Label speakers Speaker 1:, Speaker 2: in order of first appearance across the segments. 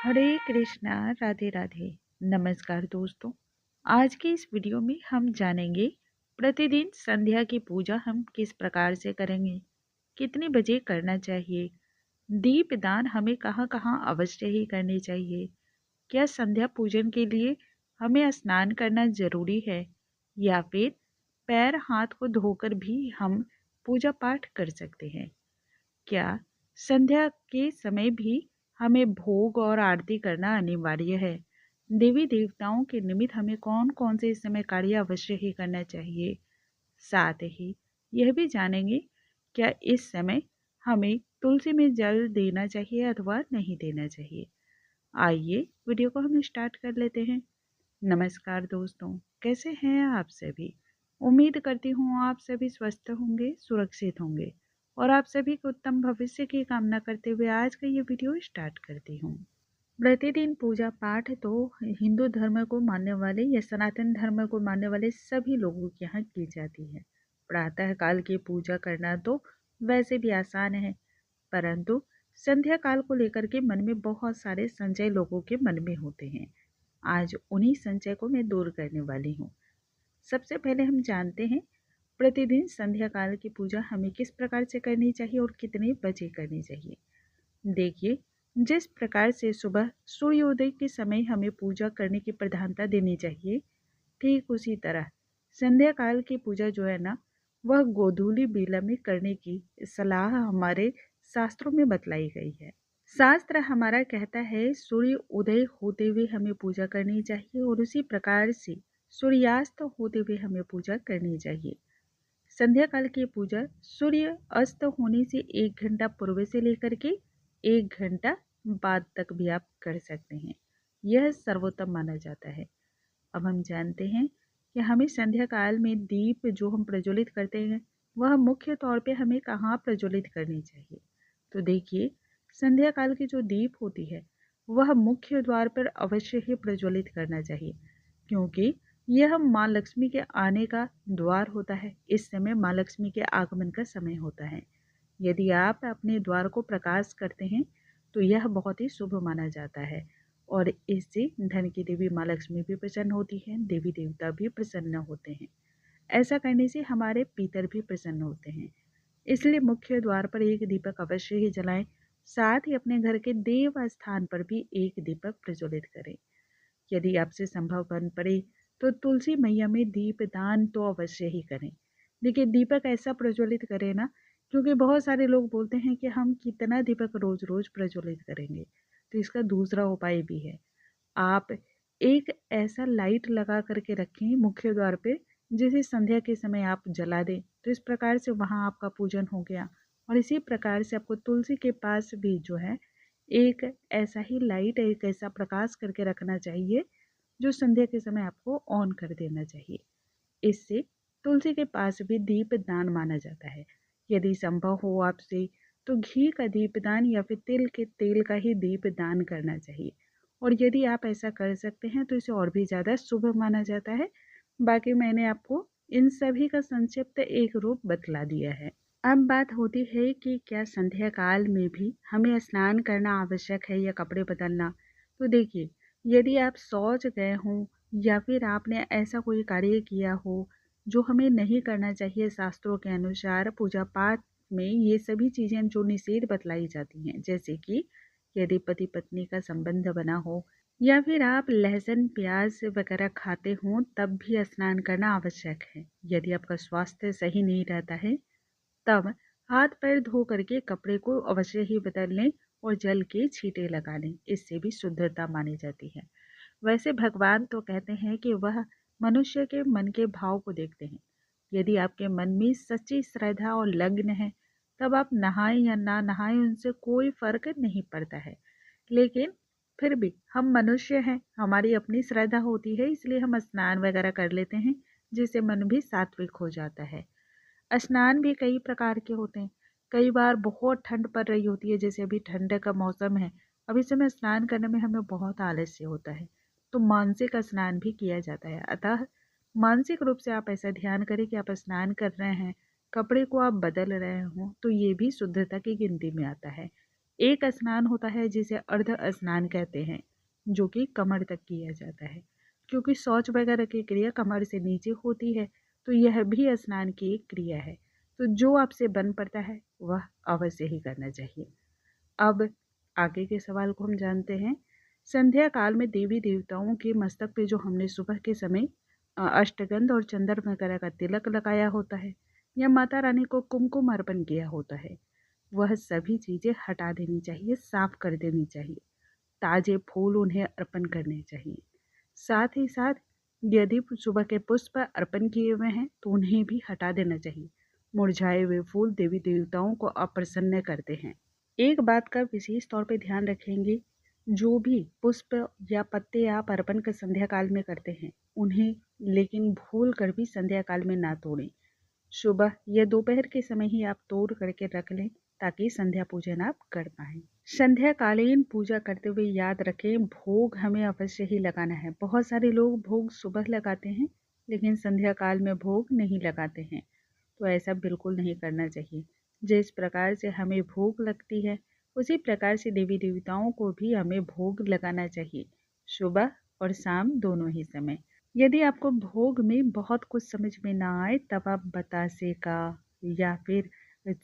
Speaker 1: हरे कृष्णा, राधे राधे। नमस्कार दोस्तों, आज की इस वीडियो में हम जानेंगे प्रतिदिन संध्या की पूजा हम किस प्रकार से करेंगे, कितने बजे करना चाहिए, दीपदान हमें कहाँ कहाँ अवश्य ही करनी चाहिए, क्या संध्या पूजन के लिए हमें स्नान करना जरूरी है या फिर पैर हाथ को धोकर भी हम पूजा पाठ कर सकते हैं। क्या संध्या के समय भी हमें भोग और आरती करना अनिवार्य है। देवी देवताओं के निमित्त हमें कौन कौन से इस समय कार्य अवश्य ही करना चाहिए। साथ ही यह भी जानेंगे क्या इस समय हमें तुलसी में जल देना चाहिए अथवा नहीं देना चाहिए। आइए वीडियो को हम स्टार्ट कर लेते हैं। नमस्कार दोस्तों, कैसे हैं आप सभी। उम्मीद करती हूँ आप सभी स्वस्थ होंगे, सुरक्षित होंगे और आप सभी को उत्तम भविष्य की कामना करते हुए आज का ये वीडियो स्टार्ट करती हूँ। प्रतिदिन पूजा पाठ तो हिंदू धर्म को मानने वाले या सनातन धर्म को मानने वाले सभी लोगों के यहाँ की जाती है। प्रातः काल की पूजा करना तो वैसे भी आसान है, परंतु संध्या काल को लेकर के मन में बहुत सारे संशय लोगों के मन में होते हैं। आज उन्हीं संशय को मैं दूर करने वाली हूँ। सबसे पहले हम जानते हैं प्रतिदिन संध्या काल की पूजा हमें किस प्रकार से करनी चाहिए और कितने बजे करनी चाहिए। देखिए, जिस प्रकार से सुबह सूर्योदय के समय हमें पूजा करने की प्रधानता देनी चाहिए, ठीक उसी तरह संध्या काल की पूजा जो है ना, वह गोधूली बेला में करने की सलाह हमारे शास्त्रों में बतलाई गई है। शास्त्र हमारा कहता है सूर्य उदय होते हुए हमें पूजा करनी चाहिए और उसी प्रकार से सूर्यास्त होते हुए हमें पूजा करनी चाहिए। संध्या काल की पूजा सूर्य अस्त होने से 1 घंटा पूर्व से लेकर के 1 घंटा बाद तक भी आप कर सकते हैं। यह सर्वोत्तम माना जाता है। अब हम जानते हैं कि हमें संध्या काल में दीप जो हम प्रज्वलित करते हैं वह मुख्य तौर पे हमें कहाँ प्रज्वलित करनी चाहिए। तो देखिए, संध्या काल की जो दीप होती है वह मुख्य द्वार पर अवश्य ही प्रज्वलित करना चाहिए, क्योंकि यह माँ लक्ष्मी के आने का द्वार होता है। इस समय माँ लक्ष्मी के आगमन का समय होता है। यदि आप अपने द्वार को प्रकाश करते हैं तो यह बहुत ही शुभ माना जाता है और इससे धन की देवी माँ लक्ष्मी भी प्रसन्न होती है, देवी देवता भी प्रसन्न होते हैं। ऐसा करने से हमारे पितर भी प्रसन्न होते हैं। इसलिए मुख्य द्वार पर एक दीपक अवश्य ही जलाएं। साथ ही अपने घर के देव स्थान पर भी एक दीपक प्रज्वलित करें। यदि आपसे संभव बन पड़े तो तुलसी मैया में दीप दान तो अवश्य ही करें। देखिए, दीपक ऐसा प्रज्वलित करें ना, क्योंकि बहुत सारे लोग बोलते हैं कि हम कितना दीपक रोज रोज प्रज्वलित करेंगे। तो इसका दूसरा उपाय भी है। आप एक ऐसा लाइट लगा करके रखें मुख्य द्वार पे, जिसे संध्या के समय आप जला दें। तो इस प्रकार से वहाँ आपका पूजन हो गया। और इसी प्रकार से आपको तुलसी के पास भी जो है एक ऐसा ही लाइट, एक ऐसा प्रकाश करके रखना चाहिए जो संध्या के समय आपको ऑन कर देना चाहिए। इससे तुलसी के पास भी दीप दान माना जाता है। यदि संभव हो आपसे तो घी का दीपदान या फिर तिल के तेल का ही दीप दान करना चाहिए। और यदि आप ऐसा कर सकते हैं तो इसे और भी ज़्यादा शुभ माना जाता है। बाकी मैंने आपको इन सभी का संक्षिप्त एक रूप बतला दिया है। अब बात होती है कि क्या संध्या काल में भी हमें स्नान करना आवश्यक है या कपड़े बदलना। तो देखिए, यदि आप शौच गए हों या फिर आपने ऐसा कोई कार्य किया हो जो हमें नहीं करना चाहिए, शास्त्रों के अनुसार पूजा पाठ में ये सभी चीज़ें जो निषेध बतलाई जाती हैं, जैसे कि यदि पति पत्नी का संबंध बना हो या फिर आप लहसुन प्याज वगैरह खाते हों, तब भी स्नान करना आवश्यक है। यदि आपका स्वास्थ्य सही नहीं रहता है तब हाथ पैर धो करके कपड़े को अवश्य ही बदल लें और जल के छींटे लगा लें। इससे भी शुद्धता मानी जाती है। वैसे भगवान तो कहते हैं कि वह मनुष्य के मन के भाव को देखते हैं। यदि आपके मन में सच्ची श्रद्धा और लग्न है तब आप नहाएं या ना नहाएं, उनसे कोई फर्क नहीं पड़ता है। लेकिन फिर भी हम मनुष्य हैं, हमारी अपनी श्रद्धा होती है, इसलिए हम स्नान वगैरह कर लेते हैं, जिससे मन भी सात्विक हो जाता है। स्नान भी कई प्रकार के होते हैं। कई बार बहुत ठंड पड़ रही होती है, जैसे अभी ठंड का मौसम है, अभी समय स्नान करने में हमें बहुत आलस्य होता है, तो मानसिक स्नान भी किया जाता है। अतः मानसिक रूप से आप ऐसा ध्यान करें कि आप स्नान कर रहे हैं, कपड़े को आप बदल रहे हो, तो ये भी शुद्धता की गिनती में आता है। एक स्नान होता है जिसे अर्ध स्नान कहते हैं, जो कि कमर तक किया जाता है। क्योंकि शौच वगैरह की क्रिया कमर से नीचे होती है, तो यह भी स्नान की एक क्रिया है। तो जो आपसे बन पड़ता है वह अवश्य ही करना चाहिए। अब आगे के सवाल को हम जानते हैं। संध्या काल में देवी देवताओं के मस्तक पे जो हमने सुबह के समय अष्टगंध और चंदन वगैरह का तिलक लगाया होता है, या माता रानी को कुमकुम अर्पण किया होता है, वह सभी चीज़ें हटा देनी चाहिए, साफ कर देनी चाहिए। ताजे फूल उन्हें अर्पण करने चाहिए। साथ ही साथ यदि सुबह के पुष्प अर्पण किए हुए हैं तो उन्हें भी हटा देना चाहिए। मुरझाए हुए फूल देवी देवताओं को अप्रसन्न करते हैं। एक बात का विशेष तौर पे ध्यान रखेंगे, जो भी पुष्प या पत्ते आप अर्पण कर संध्या काल में करते हैं उन्हें लेकिन भूल कर भी संध्या काल में ना तोड़ें। सुबह या दोपहर के समय ही आप तोड़ करके रख लें, ताकि संध्या पूजन आप कर पाएं। संध्या कालीन पूजा करते हुए याद रखें, भोग हमें अवश्य ही लगाना है। बहुत सारे लोग भोग सुबह लगाते हैं लेकिन संध्या काल में भोग नहीं लगाते हैं, तो ऐसा बिल्कुल नहीं करना चाहिए। जिस प्रकार से हमें भोग लगती है उसी प्रकार से देवी देवताओं को भी हमें भोग लगाना चाहिए, सुबह और शाम दोनों ही समय। यदि आपको भोग में बहुत कुछ समझ में ना आए तब आप बतासे का या फिर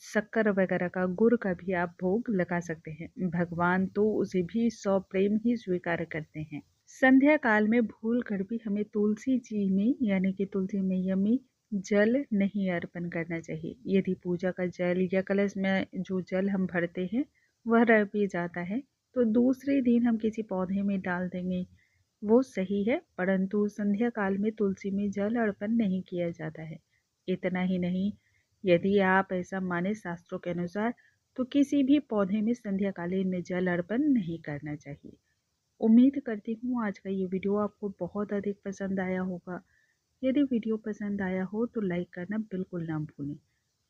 Speaker 1: शक्कर वगैरह का, गुड़ का भी आप भोग लगा सकते हैं। भगवान तो उसे भी सौ प्रेम ही स्वीकार करते हैं। संध्या काल में भूल कर भी हमें तुलसी जी में यानी कि तुलसी मैया में जल नहीं अर्पण करना चाहिए। यदि पूजा का जल या कलश में जो जल हम भरते हैं वह रह भी जाता है तो दूसरे दिन हम किसी पौधे में डाल देंगे, वो सही है, परंतु संध्या काल में तुलसी में जल अर्पण नहीं किया जाता है। इतना ही नहीं, यदि आप ऐसा माने शास्त्रों के अनुसार, तो किसी भी पौधे में संध्या कालीन में जल अर्पण नहीं करना चाहिए। उम्मीद करती हूँ आज का ये वीडियो आपको बहुत अधिक पसंद आया होगा। यदि वीडियो पसंद आया हो तो लाइक करना बिल्कुल ना भूलें।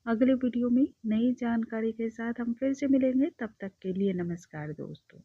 Speaker 1: अगले वीडियो में नई जानकारी के साथ हम फिर से मिलेंगे, तब तक के लिए नमस्कार दोस्तों।